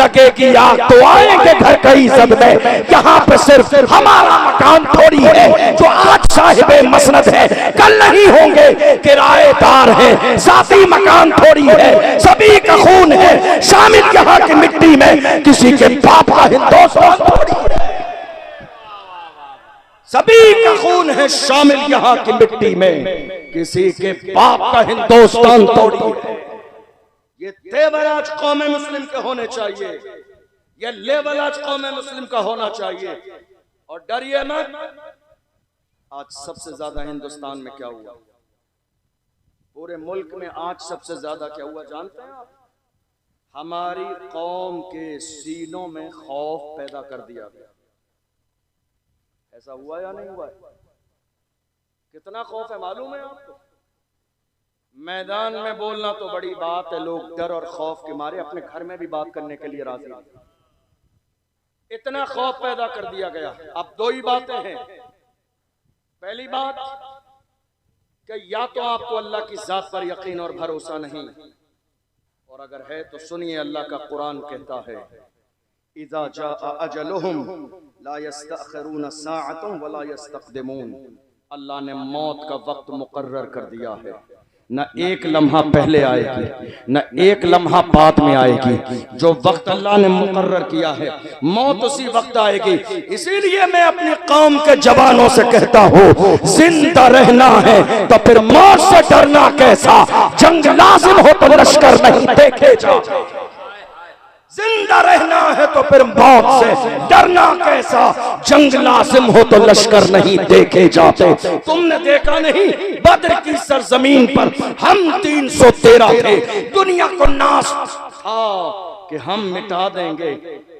लगेगी आग तो आएंगे घर कई जद में। यहाँ पे सिर्फ हमारा मकान थोड़ी है जो आज साहिबे मसनद है, कल नहीं होंगे किराएदार है। साथी मकान थोड़ी है, सभी का खून है शामिल यहाँ की मिट्टी में, किसी के बाप का हिंदुस्तान थोड़ी है। सभी का खून है शामिल यहाँ की मिट्टी में, किसी के बाप का हिंदुस्तान थोड़ी है। ये तेवर आज कौम मुस्लिम के होने चाहिए, ये लेवल आज कौम मुस्लिम का होना चाहिए। और डरिए मत। आज सबसे ज्यादा हिंदुस्तान में क्या हुआ, पूरे मुल्क में आज सबसे ज्यादा क्या हुआ जानते हैं आप? हमारी कौम के सीनों में खौफ पैदा कर दिया गया। ऐसा हुआ या नहीं हुआ? कितना खौफ है मालूम है आपको? मैदान में बोलना तो बड़ी बात है, लोग डर और खौफ के मारे अपने घर में भी बात करने के लिए राजी नहीं। इतना खौफ पैदा कर दिया गया। अब दो ही बातें हैं। पहली बात कि या तो आपको अल्लाह की जात पर यकीन और भरोसा नहीं, और अगर है तो सुनिए, अल्लाह का कुरान कहता है इज़ा जाअ अजलुहुम ला यस्तअखिरून साअतन वला यस्तक़दिमून। अल्लाह ने मौत का वक्त मुकर्रर कर दिया है, न एक लम्हा पहले आएगी न एक लम्हा बाद में आएगी। जो वक्त अल्लाह ने मुकर्रर किया है मौत उसी वक्त आएगी। इसीलिए मैं अपनी कौम के जवानों से कहता हूँ, जिंदा रहना है तो फिर मौत से डरना कैसा, जंग लाजिम हो तो लश्कर नहीं देखे जा। जिंदा रहना है तो फिर मौत से डरना कैसा, जंग लाजिम हो तो लश्कर नहीं देखे जाते। तुमने देखा नहीं बद्र की सरजमीन पर हम 313 थे, दुनिया को नाश था कि हम मिटा देंगे।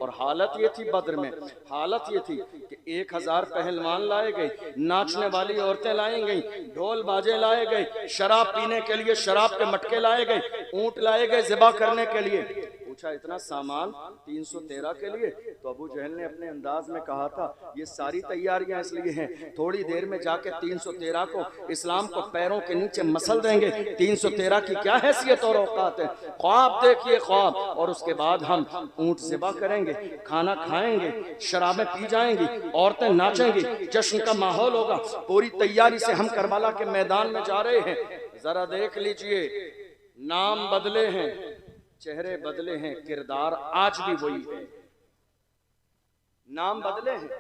और हालत ये थी बद्र में, हालत ये थी कि 1000 पहलवान लाए गए, नाचने वाली औरतें लाई गई, ढोल बाजे लाए गए, शराब पीने के लिए शराब के मटके लाए गए, ऊंट लाए गए ज़िबा करने के लिए। पूछा इतना सामान 313 के लिए? तो अबू जहल ने अपने अंदाज में कहा था ये सारी तैयारियां इसलिए हैं, थोड़ी देर में जाके 313 को इस्लाम को पैरों के नीचे मसल देंगे। 313 की क्या हैसियत और औकात है। ख्वाब देखिए ख्वाब, और उसके बाद हम ऊंट ज़िबा करेंगे, खाना खाएंगे, शराबें पी जाएंगी, औरतें नाचेंगी, जश्न का माहौल होगा। पूरी तैयारी से हम करबला के मैदान में जा रहे हैं। जरा देख लीजिए, नाम बदले हैं, चेहरे बदले हैं, किरदार आज भी वही है। नाम बदले हैं,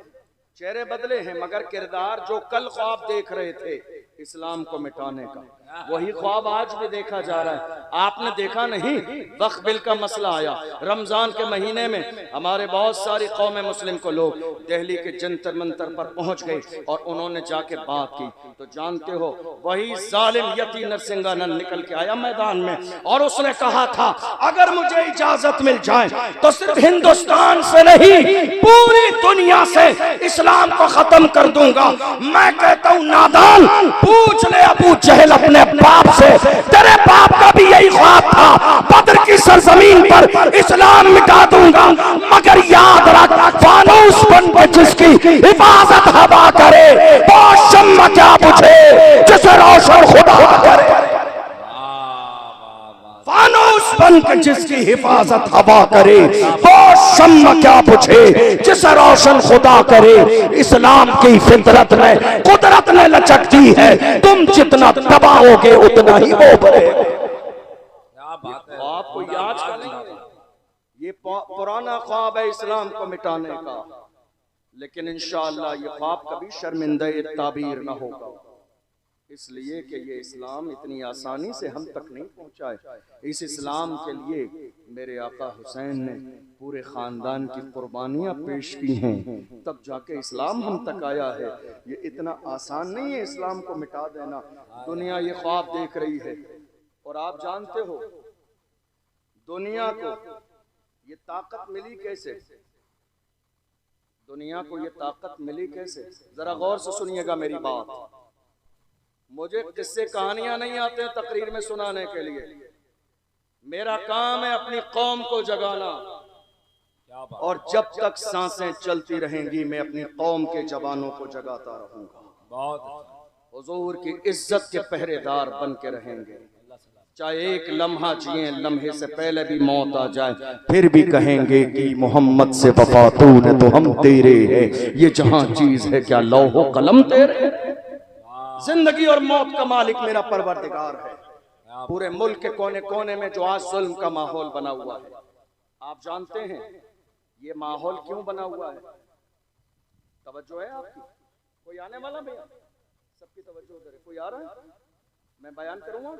चेहरे बदले हैं, मगर किरदार जो कल ख्वाब देख रहे थे इस्लाम को मिटाने का, वही ख्वाब आज भी देखा जा रहा है। आपने देखा नहीं, वक्फ बिल का मसला आया, रमजान के महीने में हमारे बहुत सारी कौम मुस्लिम को लोग दिल्ली के जंतर मंतर पर पहुंच गए और उन्होंने जाके बात की। तो जानते हो वही जालिम यती नरसिंहानंद निकल के आया मैदान में और उसने कहा था अगर मुझे इजाजत मिल जाए तो सिर्फ हिंदुस्तान से नहीं पूरी दुनिया से इस्लाम को खत्म कर दूंगा। मैं कहता हूं नादान, पूछ ले अबू जहल अपने बाप से, तेरे बाप का भी यही ख्वाब था, बद्र की सरजमीन पर इस्लाम मिटा दूंगा। मगर याद रख, फानूस बन के जिसकी हिफाजत हवा करे वो शम्मा क्या पूछे जिसे रोशन खुदा करे। फानूस बन के जिसकी हिफाजत हवा करे वो शम्मा क्या पूछे जिसे रोशन खुदा करे। इस्लाम की फितरत में कुदरत ने लचकती है, तुम जितना दबाओगे उतना ही वो बढ़ेगा। आपको याद करें, ये पुराना ख्वाब है इस्लाम को मिटाने का, लेकिन इंशाअल्लाह ये ख्वाब कभी शर्मिंदा ताबीर ना होगा, इसलिए कि ये इस्लाम इतनी आसानी से हम तक नहीं पहुंचा है। इस इस्लाम के लिए मेरे आका हुसैन ने पूरे ख़ानदान की कुर्बानियाँ पेश की हैं, तब जाके इस्लाम हम तक आया है। ये इतना आसान नहीं है इस्लाम को मिटा देना। दुनिया ये ख्वाब देख रही है, और आप जानते हो दुनिया को ये ताकत मिली कैसे, दुनिया को ये ताकत मिली कैसे? जरा गौर से सुनिएगा मेरी बात। मुझे किस्से कहानियां नहीं आते हैं तकरीर में सुनाने के लिए, मेरा काम है अपनी कौम को जगाना, और जब तक सांसें चलती रहेंगी मैं अपनी कौम के जवानों को जगाता रहूंगा। हुजूर की इज्जत के पहरेदार बन के रहेंगे। चाहे एक लम्हा जिए, लम्हे से पहले भी मौत आ जाए, फिर भी कहेंगे कि मोहम्मद से वफा तूने तो हम तेरे है। ये जहां चीज है क्या लौहो कलम तेरे। जिंदगी और मौत का मालिक मेरा परवरदिगार है। पूरे मुल्क के कोने कोने में जो आज जुल्म का माहौल बना हुआ है, आप जानते हैं ये माहौल क्यों बना हुआ है? तवज्जो है आपकी? कोई आने वाला भैया? सबकी तवज्जो उधर है। कोई आ रहा है? मैं बयान करूंगा,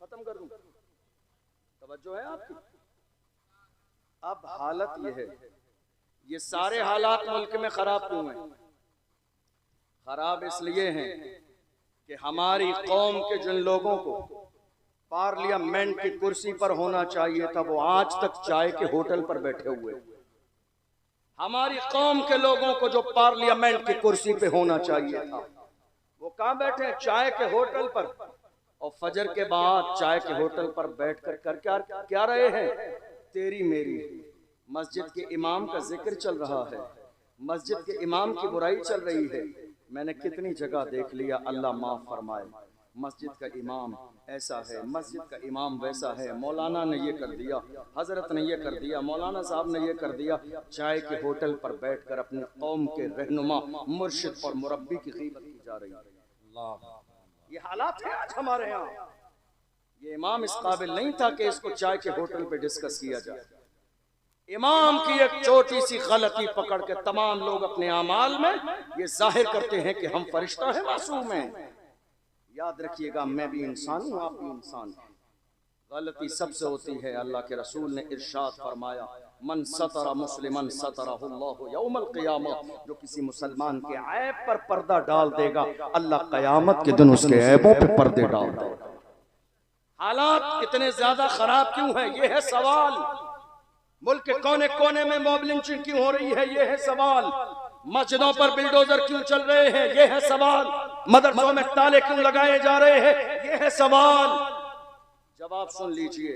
खत्म कर दूं। तवज्जो है आपकी? अब हालत ये है, ये सारे हालात मुल्क में खराब क्यों हैं? खराब इसलिए हैं कि हमारी कौम के जिन लोगों को पार्लियामेंट की कुर्सी पर होना चाहिए था, वो आज तक चाय के होटल पर बैठे हुए। हमारी कौम के लोगों को जो पार्लियामेंट की कुर्सी पे होना चाहिए था, वो कहाँ बैठे हैं? चाय के होटल पर। और फजर के बाद चाय के होटल पर बैठकर क्या रहे हैं? तेरी मेरी। मस्जिद के इमाम का जिक्र चल रहा है, मस्जिद के इमाम की बुराई चल रही है। मैंने कितनी जगह देख लिया, अल्लाह माफ फरमाए, मस्जिद का इमाम ऐसा है, मस्जिद का इमाम वैसा है, मौलाना ने ये कर दिया, हजरत ने ये कर दिया, मौलाना साहब ने ये कर दिया। चाय के होटल पर बैठकर अपनी कौम के रहनुमा, मुर्शिद और मुरब्बी की ग़ीबत की जा रही है। ये हालात है आज हमारे यहाँ। ये इमाम इस काबिल नहीं था कि इसको चाय के होटल पे डिस्कस किया जाए। इमाम की एक छोटी सी गलती पकड़ के तमाम लोग अपने अमाल में ये जाहिर करते हैं कि हम फरिश्ता है, मासूम है। याद रखिएगा, मैं भी इंसान हूँ, आप भी इंसान हैं। गलती सबसे होती है। अल्लाह के रसूल ने इरशाद फरमाया, मन सतरा मुस्लिमन सतरहुल्लाहु यौमल क़ियामा। जो किसी मुसलमान के ऐब पर पर्दा डाल देगा, अल्लाह क़यामत के दिन उसके ऐबों पे पर्दे डाल देगा। हालात इतने ज्यादा खराब क्यों है? ये है सवाल। मुल्क के कोने कोने में मॉब लिंचिंग क्यों हो रही है? ये है सवाल। मस्जिदों पर बिल्डोजर क्यों चल रहे हैं? ये है सवाल। मदरसों में ताले क्यों लगाए जा रहे हैं? ये है सवाल। जवाब सुन लीजिए,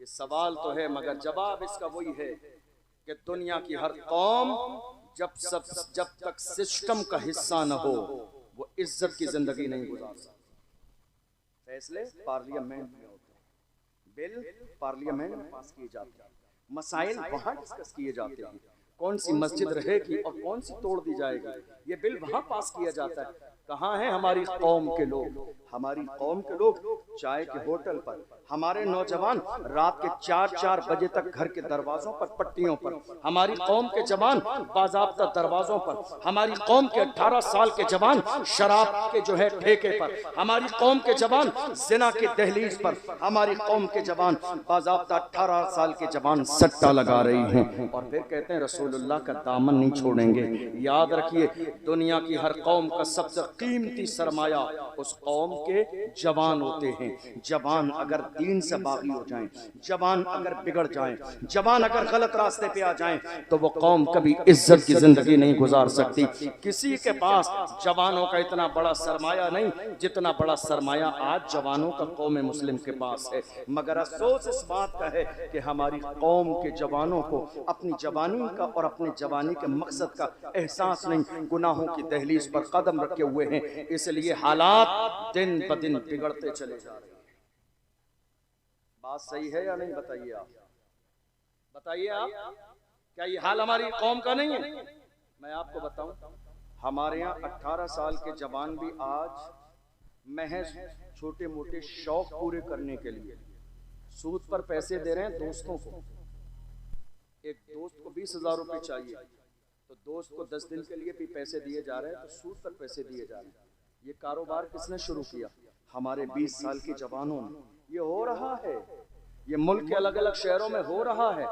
ये सवाल तो है, मगर जवाब इसका वही है कि दुनिया की हर कौम जब तक सिस्टम का हिस्सा न हो, वो इज्जत की जिंदगी नहीं गुजार सकती। फैसले पार्लियामेंट में होते हैं, बिल पार्लियामेंट में पास किए जाते हैं, मसाइल वहां डिस्कस किए जाते हैं। कौन सी मस्जिद रहेगी और कौन सी तोड़ दी जाएगी, ये बिल वहां पास किया जाता है। कहाँ है हमारी कौम के लोग? हमारी कौम के लोग चाय के होटल पर, हमारे नौजवान रात के 4-4 बजे तक घर के दरवाजों पर, पट्टियों पर, हमारी कौम के जवान बाज़ाब्ता दरवाजों पर, हमारी कौम के 18 साल के जवान शराब के जो है ठेके पर, हमारी कौम के जवान जिना की दहलीज पर, हमारी कौम के जवान बाज़ाब्ता 18 साल के जवान सट्टा लगा रही हैं। और फिर कहते हैं रसूलुल्लाह का दामन नहीं छोड़ेंगे। याद रखिए, दुनिया की हर कौम का सबसे कीमती सरमाया उस कौम के जवान होते हैं। जवान अगर दीन से बागी हो जाएं, जवान अगर बिगड़ जाएं, जवान अगर गलत रास्ते पे आ जाएं, तो वो कौम कभी इज्जत की जिंदगी नहीं गुजार सकती। किसी के पास जवानों का इतना बड़ा सरमाया नहीं जितना बड़ा सरमाया आज जवानों का कौम मुस्लिम के पास है। मगर अफसोस इस बात का है कि हमारी कौम के जवानों को अपनी जवानी का और अपने जवानी के मकसद का एहसास नहीं, गुनाहों की दहलीज पर कदम रखे हुए हैं। इसलिए हालात दिन ब दिन बिगड़ते चले जा रहे हैं। बात सही है या नहीं? बताइए आप, बताइए आप, क्या ये हाल हमारी कौम का नहीं है? मैं आपको बताऊं, हमारे यहाँ 18 साल के जवान भी आज महज छोटे मोटे शौक पूरे करने के लिए सूद पर पैसे दे रहे हैं दोस्तों को। एक दोस्त को 20,000 रुपए चाहिए, तो दोस्त को 10 दिन के लिए भी पैसे दिए जा रहे हैं, तो सूद पर पैसे दिए जा रहे हैं। ये कारोबार किसने शुरू किया? हमारे 20 साल के जवानों ने। ये हो रहा है, ये मुल्क के अलग अलग शहरों में हो रहा है।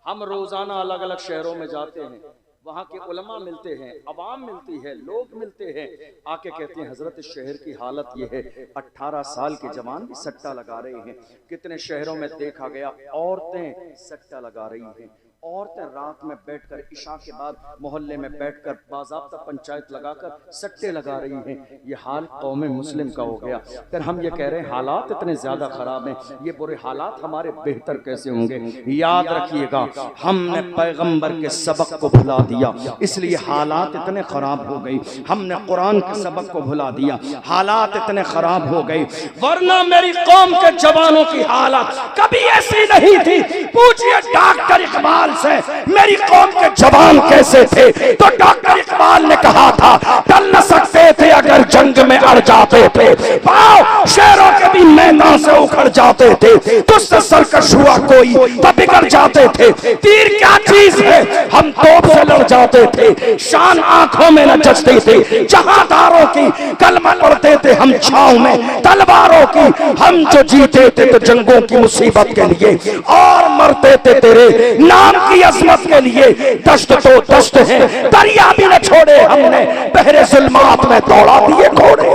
हम रोजाना अलग अलग शहरों में जाते हैं, वहाँ के उलमा मिलते हैं, अवाम मिलती है, लोग मिलते हैं, आके कहते हैं हजरत शहर की हालत ये है, 18 साल के जवान भी सट्टा लगा रहे हैं। कितने शहरों में देखा गया औरतें सट्टा लगा रही हैं, औरतें रात में बैठकर इशा के बाद मोहल्ले में बैठकर बाज़ाब्ता पंचायत लगाकर सट्टे लगा रही हैं। ये हाल कौम मुस्लिम का हो गया। फिर हम ये कह रहे हैं हालात इतने ज़्यादा ख़राब हैं, ये बुरे हालात हमारे बेहतर कैसे होंगे? याद रखिएगा, हमने पैगंबर के सबक को भुला दिया, इसलिए हालात इतने ख़राब हो गई। हमने कुरान के सबक को भुला दिया, हालात इतने ख़राब हो गए। वरना मेरी कौम के जवानों की हालत कभी ऐसी नहीं थी। पूछिए डॉक्टर इकबाल से मेरी कौम के जवान कैसे थे, तो डॉक्टर इकबाल ने कहा था टल न सकते थे अगर जंग में अड़ जाते थे, पाँव शेरों के भी मैदान से उखड़ जाते थे, तुझसे सरकश हुआ कोई तो बिगड़ जाते थे। तीर क्या चीज है, हम तोप से लड़ जाते थे, शान आंखों में न जचती थी, जहादारों की कलमा पढ़ते थे हम छांव में तलवारों की, हम जो जीते थे तो जंगों की मुसीबत के लिए और मरते थे तेरे नाम की अजमत के लिए। दश्त तो दश्त है, दरिया भी न छोड़े हमने, बहरे जुल्मात में दौड़ा दिए घोड़े।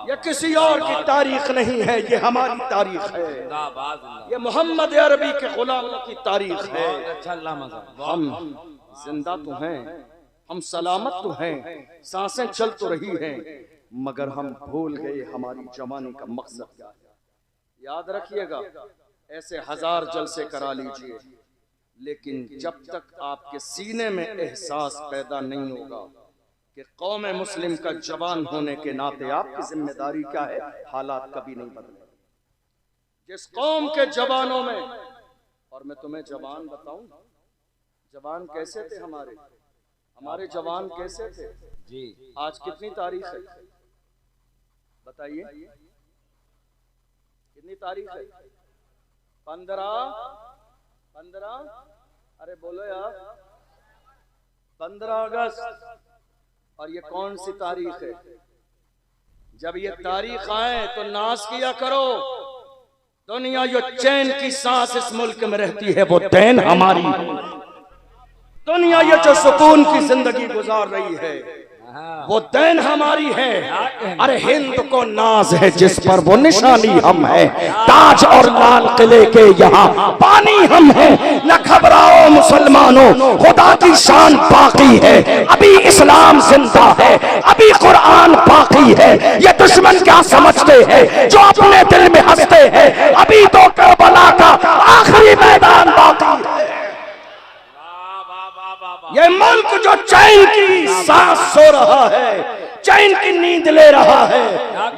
ये किसी और की तारीख नहीं है, ये हमारी तारीख है, ये मोहम्मद अरबी के गुलामों की तारीख है। हम जिंदा तो हैं, हम सलामत तो हैं, सांसें चल तो रही हैं, मगर हम भूल गए हमारी जवानी का मकसद क्या है। याद रखिएगा, ऐसे हजार जलसे करा लीजिए, लेकिन जब तक आपके सीने में एहसास पैदा नहीं होगा कि कौम मुस्लिम का जवान होने के नाते आपकी जिम्मेदारी क्या है, हालात कभी नहीं बदले। जिस कौम के जवानों में, और मैं तुम्हें जवान बताऊं, जवान कैसे थे हमारे जवान कैसे थे जी। आज कितनी तारीख है बताइए, कितनी तारीख है? 15 अरे बोलो यार, 15 अगस्त। और ये कौन सी तारीख है? जब ये तारीख आए तो नाज किया करो, दुनिया जो चैन की सांस इस मुल्क में रहती है वो देन हमारी। दुनिया ये जो सुकून की जिंदगी गुजार रही है वो देन हमारी है। अरे हिंद को नाज है जिस पर वो निशानी हम है, ताज और लाल किले के यहाँ पानी हम है। न घबराओ मुसलमानों, खुदा की शान बाकी है, अभी इस्लाम जिंदा है, अभी कुरान बाकी है। ये दुश्मन क्या समझते हैं जो अपने दिल में हंसते हैं, अभी तो करबला का आखिरी मैदान बाकी है। ये मुल्क जो चैन की सांस सो रहा है, चैन की नींद ले रहा है,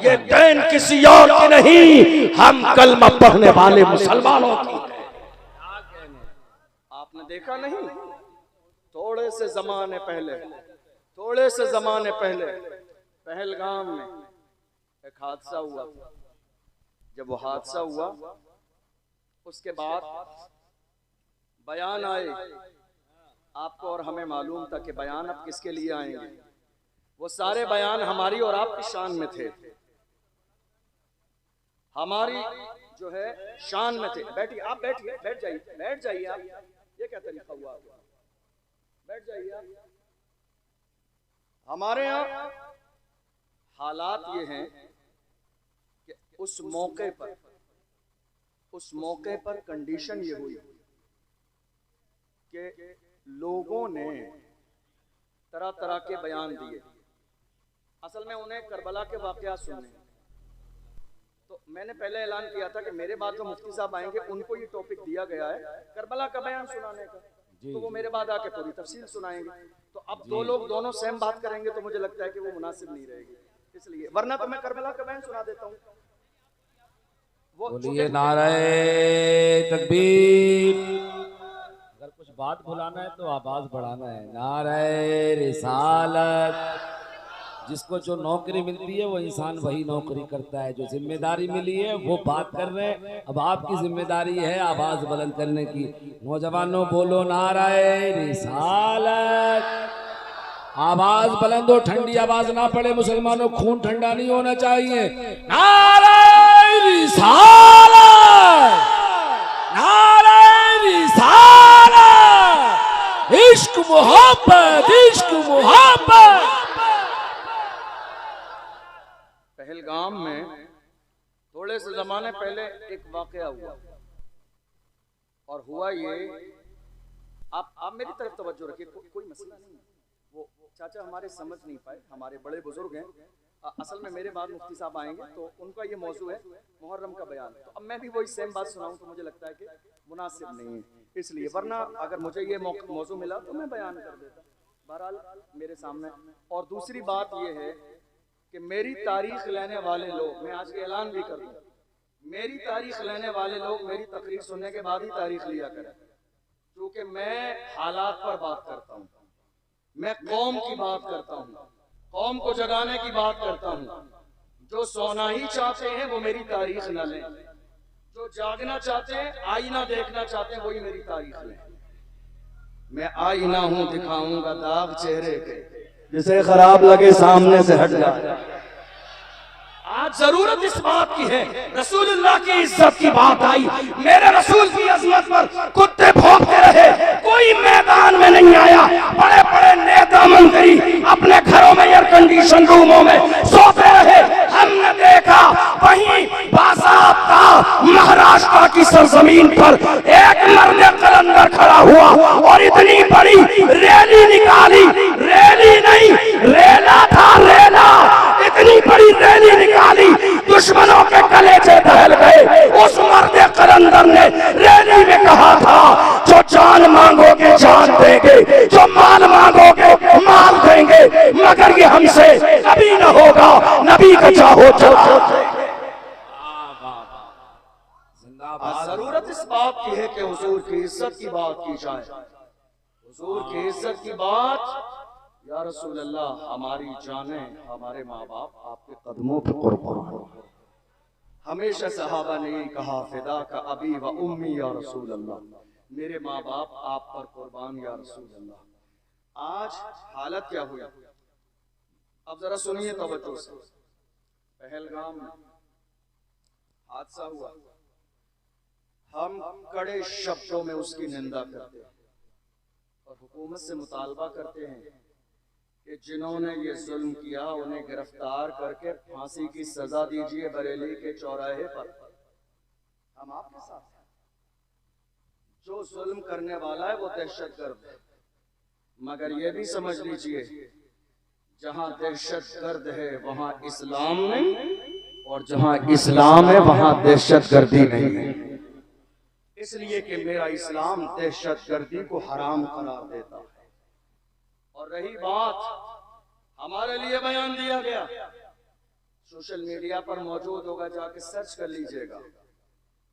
ये देन किसी और की नहीं, हम कलमा पढ़ने वाले मुसलमानों की। आपने देखा नहीं, थोड़े से जमाने पहले पहलगाम में एक हादसा हुआ था। जब वो हादसा हुआ उसके बाद बयान आए, आपको और हमें मालूम था कि बयान अब किसके लिए आएंगे। वो सारे बयान हमारी और आपकी शान में थे, हमारी जो है शान में थे। बैठिए आप, बैठ जाइए आप, ये क्या तरीका हुआ? बैठ जाइए आप। हमारे यहाँ हालात ये हैं कि उस मौके पर कंडीशन ये हुई कि लोगों ने तरह तरह के बयान दिए। असल में उन्हें करबला के वाकयात सुनने, तो मैंने पहले ऐलान किया था कि मेरे बाद जो मुफ्ती साहब आएंगे उनको ये टॉपिक दिया गया है करबला का बयान सुनाने का, तो वो मेरे बाद आके पूरी तफसील सुनाएंगे। तो अब दो लोग दोनों सेम बात करेंगे तो मुझे लगता है कि वो मुनासिब नहीं रहेगी, इसलिए वरना तो मैं करबला का बयान सुना देता हूँ। बोलिए नारे तकबीर। अगर कुछ बात भुलाना है तो आवाज बढ़ाना है। नारे रिसालत। जिसको जो नौकरी मिलती है वो इंसान वही नौकरी करता है, जो जिम्मेदारी मिली है वो बात कर रहे हैं। अब आपकी जिम्मेदारी है आवाज बुलंद करने की। नौजवानों बोलो नारे रिसालत। आवाज बुलंद हो, ठंडी आवाज ना पड़े। मुसलमानों खून ठंडा नहीं होना चाहिए। नारे रिसालत, नारे रिसालत। इश्क मोहब्बत, इश्क मोहब्बत। पहलगाम में थोड़े से जमाने पहले एक वाकया हुआ। और हुआ ये, आप मेरी तरफ तवज्जो रखिए, कोई मसला नहीं है। वो चाचा हमारे समझ नहीं पाए, हमारे बड़े बुजुर्ग हैं। असल में मेरे बाद मुफ्ती साहब आएंगे तो उनका ये मौजू है मुहर्रम का बयान। तो अब मैं भी वही सेम बात सुनाऊं तो मुझे लगता है कि मुनासिब नहीं है, इसलिए, वरना अगर मुझे ये मौजू मिला तो मैं बयान कर देता। बहरहाल मेरे सामने। और दूसरी बात ये है कि मेरी तारीख लेने वाले लोग, मैं आज ऐलान भी कर दूं, मेरी तारीख लेने वाले लोग मेरी तकरीर सुनने के बाद ही तारीख लिया करें, क्योंकि मैं हालात पर बात करता हूँ, मैं कौम की बात करता हूँ, कौम को जगाने की बात करता हूँ। जो सोना ही चाहते हैं वो मेरी तारीख न लें, जो जागना चाहते हैं, आईना देखना चाहते हैं, वही मेरी तारीख लें। मैं आईना हूँ, दिखाऊंगा दाग चेहरे के, जिसे खराब लगे सामने से हट जाए। आज जरूरत इस बात की है, रसूलुल्लाह की इज्जत की बात आई, मेरे रसूल की अजमत पर कुत्ते भौंकते रहे, कोई मैदान में नहीं आया। बड़े बड़े नेता मंत्री अपने घरों में एयर कंडीशन रूमों में सोते रहे। हमने देखा वहीं बाज़ाब्ता महाराष्ट्र की सरजमीन पर एक मर्द कलंदर खड़ा हुआ और इतनी बड़ी रैली निकाली, रैली नहीं रेला था, रेला, इतनी बड़ी रैली निकाली, दुश्मनों के कलेजे दहल गए। उस मर्द कलंदर ने रैली में कहा था, जो जान मांगोगे जान देंगे, जो माल मांगोगे माल देंगे, मगर ये हमसे कभी न होगा, नबी का चाहो चला। जरूरत इस बात की है कि हुजूर की इज्जत की बात की जाए, हुजूर की इज्जत की बात। या रसूल अल्लाह, हमारी जानें, हमारे माँ बाप आपके कदमों पर कुर्बान। हमेशा सहाबा ने यही कहा, फिदा का अबी व उम्मी या रसूल अल्लाह, मेरे माँ बाप आप पर कुर्बान या रसूल अल्लाह। आज हालत क्या हुई, अब जरा सुनिए तवज्जो से। पहलगाम में हादसा हुआ, हम कड़े शब्दों में उसकी निंदा करते हैं और हुकूमत से मुतालबा करते हैं कि जिन्होंने ये जुल्म किया उन्हें गिरफ्तार करके फांसी की सजा दीजिए बरेली के चौराहे पर। हम आपके साथ हैं। जो जुल्म करने वाला है वो दहशतगर्द है, मगर ये भी समझ लीजिए, जहां दहशतगर्द है वहां इस्लाम नहीं, और जहां इस्लाम है वहां दहशतगर्दी नहीं है। इसलिए कि मेरा इस्लाम दहशतगर्दी को हराम करार देता है। और रही बात, हमारे लिए बयान दिया गया, सोशल मीडिया पर मौजूद होगा, जाके सर्च कर लीजिएगा।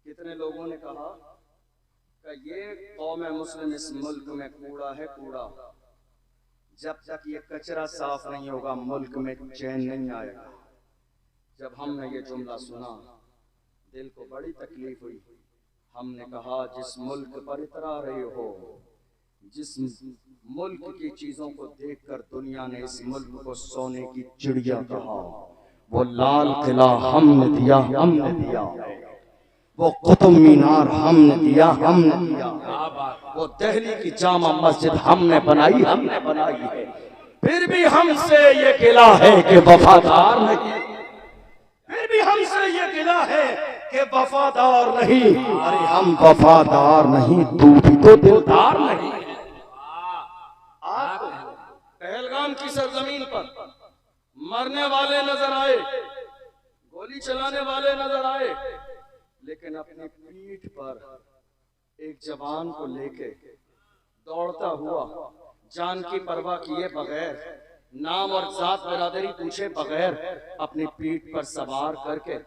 कितने लोगों ने कहा कि ये कौम मुस्लिम इस मुल्क में कूड़ा है, कूड़ा, जब तक ये कचरा साफ नहीं होगा मुल्क में चैन नहीं आएगा। जब हमने ये जुमला सुना दिल को बड़ी तकलीफ हुई। हमने कहा, जिस मुल्क पर इतरा रहे हो, जिस मुल्क की चीजों को देखकर दुनिया ने इस मुल्क को सोने की चिड़िया कहा, वो लाल किला हमने दिया, हमने दिया, वो कुतुब मीनार हमने दिया, हमने दिया, वो दिल्ली की जामा मस्जिद हमने बनाई, हमने बनाई है। फिर भी हमसे ये गिला है कि वफादार नहीं, फिर भी हमसे ये गिला है कि वफादार नहीं। अरे हम वफादार नहीं, तू भी तो दिलदार नहीं। आपको पहलगाम की सरजमीन पर मरने वाले नजर आए, गोली चलाने वाले नजर आए, लेकिन अपनी पीठ पर एक जवान को लेके दौड़ता हुआ, जान की परवाह किए बगैर, नाम और जात बरादरी पूछे बगैर, अपनी पीठ पर सवार करके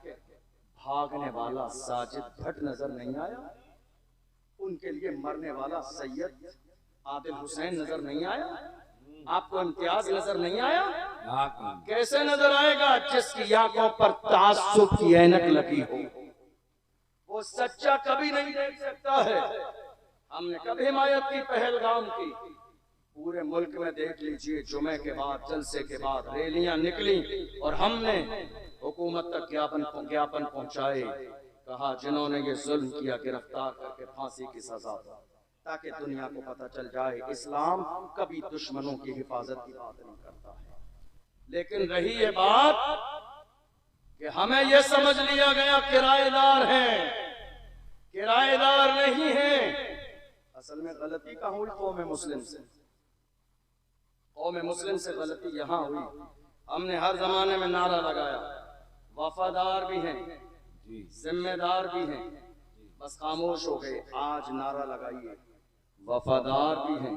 भागने वाला साजिद भट्ट नजर नहीं आया? उनके लिए मरने वाला सैयद आदिल हुसैन नजर नहीं आया? आपको इम्तियाज नजर नहीं आया? कैसे नजर आएगा जिसकी आंखों पर ताज्जुब की ऐनक लगी हो? वो सच्चा कभी नहीं देख सकता है। हमने कभी हिमायत की पहलगाम की, पूरे मुल्क में देख लीजिए, जुमे के बाद, जलसे के बाद रैलियां निकली और हमने हुकूमत तक ज्ञापन पहुंचाए। कहा, जिन्होंने ये जुल्म किया गिरफ्तार करके फांसी की सजा, ताकि दुनिया को पता चल जाए इस्लाम कभी दुश्मनों की हिफाजत की बात नहीं करता है। लेकिन रही ये बात कि हमें यह समझ लिया गया किराएदार हैं, किराएदार नहीं हैं। असल में गलती कहाँ हुई कौम मुस्लिम से? कौम मुस्लिम से गलती यहाँ हुई, हमने हर जमाने में नारा लगाया, वफादार भी हैं, जिम्मेदार भी हैं, बस खामोश हो गए। आज नारा लगाइए, वफादार भी हैं,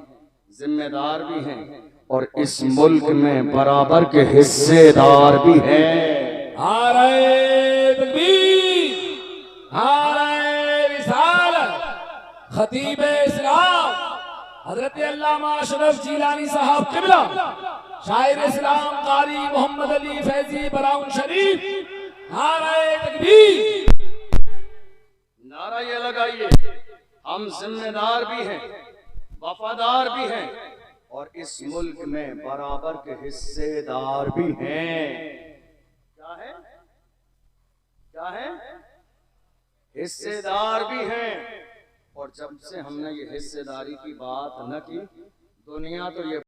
जिम्मेदार भी हैं और इस मुल्क में बराबर के हिस्सेदार भी हैं। नारे तकबीर, नारे रिसालत। खतीब इस्लाम हजरत अल्लामा अशरफ जिलानी साहब किबला, शायर इस्लाम कारी मोहम्मद अली फैजी बराउन शरीफ, नारे तकबीर। नारा ये लगाइए, हम जिम्मेदार भी हैं, वफादार भी हैं और इस मुल्क में बराबर के हिस्सेदार भी हैं। क्या है? क्या है? हिस्सेदार भी हैं। और जब से हमने ये हिस्सेदारी की बात न की, दुनिया तो ये